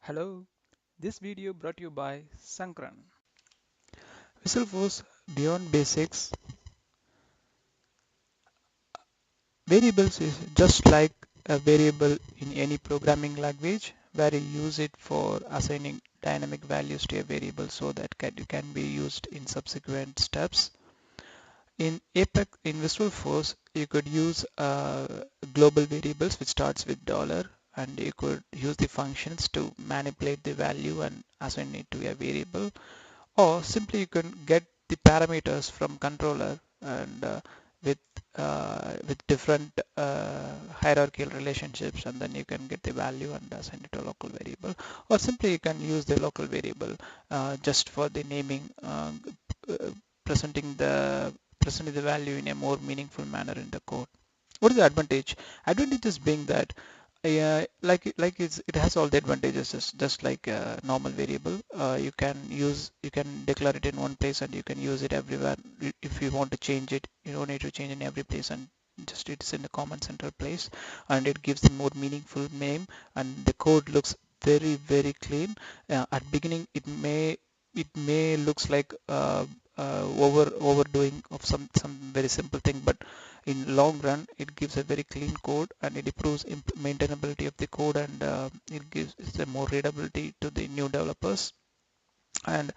Hello, this video brought to you by Sankran. Visualforce beyond basics, variables is just like a variable in any programming language where you use it for assigning dynamic values to a variable so that it can be used in subsequent steps. In Apex, in Visualforce, you could use global variables which starts with dollar, and you could use the functions to manipulate the value and assign it to a variable, or simply you can get the parameters from controller and with different hierarchical relationships, and then you can get the value and assign it to a local variable, or simply you can use the local variable just for the naming, uh, presenting the presenting the value in a more meaningful manner in the code. What is the advantage? Advantage is being that it has all the advantages just like a normal variable. You can declare it in one place and you can use it everywhere. If you want to change it, you don't need to change in every place, and just it's in the common central place, and it gives a more meaningful name, and the code looks very clean. At beginning it may looks like overdoing of some very simple thing, but in long run it gives a very clean code, and it improves maintainability of the code, and it gives a more readability to the new developers. And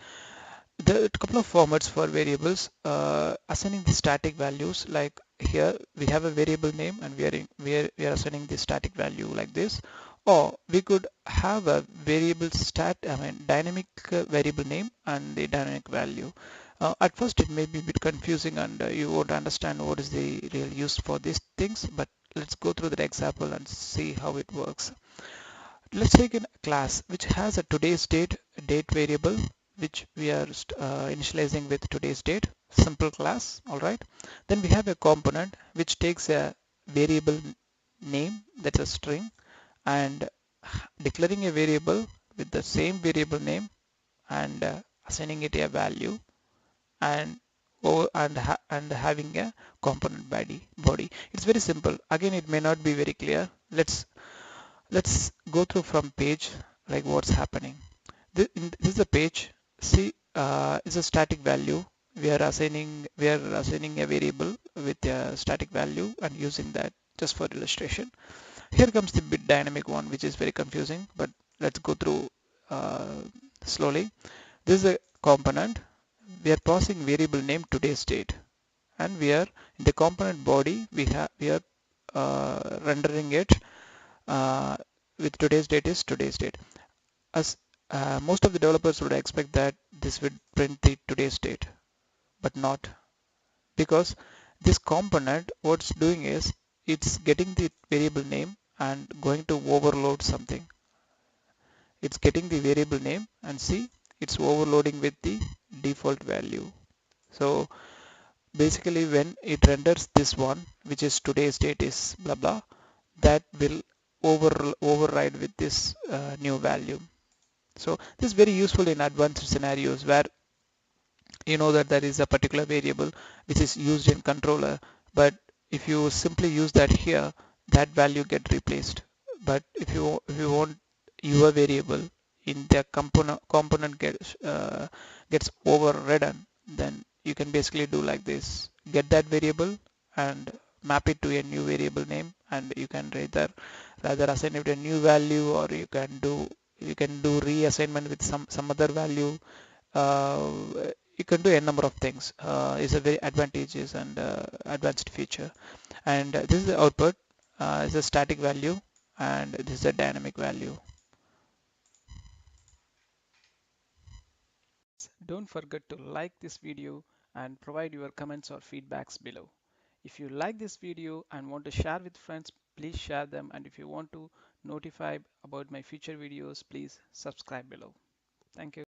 there are a couple of formats for variables. Assigning the static values, like here we have a variable name and we are assigning the static value like this. Or we could have a dynamic variable name and the dynamic value. At first it may be a bit confusing, and you won't understand what is the real use for these things, but let's go through the example and see how it works. Let's take a class which has a today's date variable, which we are initializing with today's date, simple class. All right. Then we have a component which takes a variable name, that's a string, and declaring a variable with the same variable name, and assigning it a value, and and having a component body. It's very simple. Again, it may not be very clear. Let's go through from page, like what's happening. This is a page. See, it's a static value. We are assigning a variable with a static value and using that just for illustration. Here comes the bit dynamic one, which is very confusing, but let's go through uh, slowly. This is a component. We are passing variable name today's date, and we are in the component body. We are rendering it uh, with today's date is today's date. As most of the developers would expect that this would print the today's date, but not, because this component what's doing is it's getting the variable name and going to overload something. It's getting the variable name, and see, it's overloading with the default value. So basically when it renders this one, which is today's date is blah blah, that will override with this new value. So this is very useful in advanced scenarios where you know that there is a particular variable which is used in controller, but if you simply use that here, that value get replaced. But if you want your variable in the component gets overridden, then you can basically do like this: get that variable and map it to a new variable name, and you can rather assign it a new value, or you can do reassignment with some other value. uh, you can do a number of things. Is a very advantageous and advanced feature. And this is the output. Is a static value, and this is a dynamic value. Don't forget to like this video and provide your comments or feedbacks below. If you like this video and want to share with friends, please share them. And if you want to notify about my future videos, please subscribe below. Thank you.